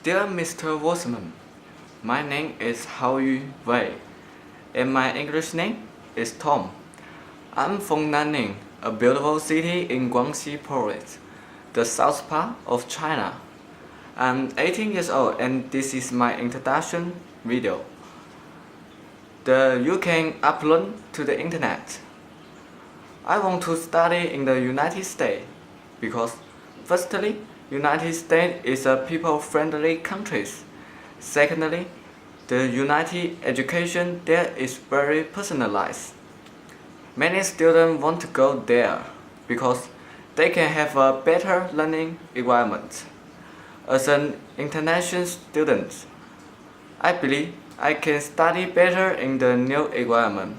Dear Mr. Wasserman, my name is Hao Yu Wei, and my English name is Tom. I'm from Nanning, a beautiful city in Guangxi Province, the south part of China. I'm 18 years old and this is my introduction video. You can upload to the internet. I want to study in the United States because firstly, United States is a people-friendly country. Secondly, the United education there is very personalized. Many students want to go there because they can have a better learning environment. As an international student, I believe I can study better in the new environment,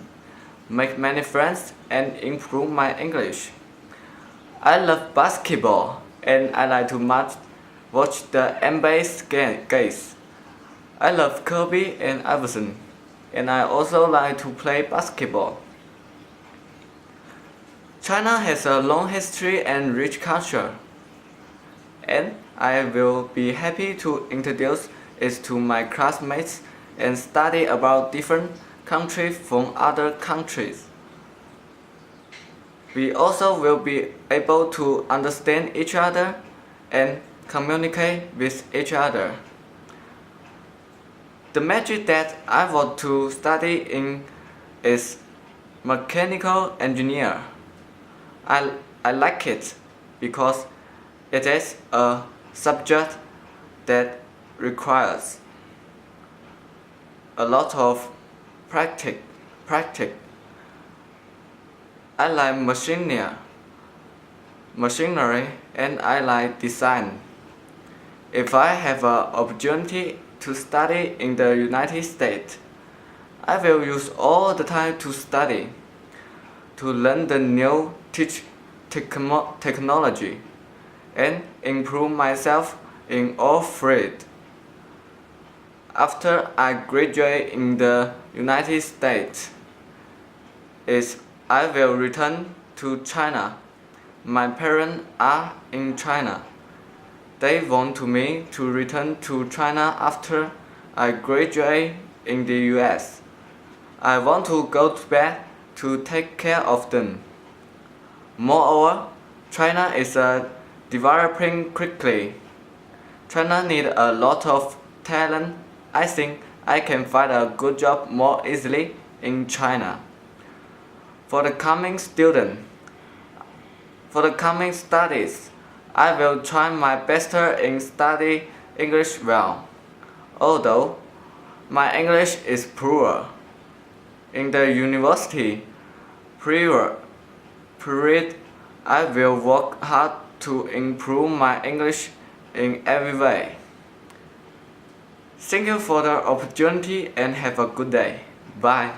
make many friends and improve my English. I love basketball and I like to watch the NBA games. I love Kobe and Iverson, and I also like to play basketball. China has a long history and rich culture, and I will be happy to introduce it to my classmates and study about different countries from other countries. We also will be able to understand each other and communicate with each other. The major that I want to study in is mechanical engineer. I like it because it is a subject that requires a lot of practice. I like machinery and I like design. If I have an opportunity to study in the United States, I will use all the time to study, to learn the new technology, and improve myself in all fields. After I graduate in the United States, I will return to China. My parents are in China. They want me to return to China after I graduate in the US. I want to go back to take care of them. Moreover, China is developing quickly. China needs a lot of talent. I think I can find a good job more easily in China. For the coming studies, I will try my best in study English well. Although my English is poor. In the university period, I will work hard to improve my English in every way. Thank you for the opportunity and have a good day. Bye.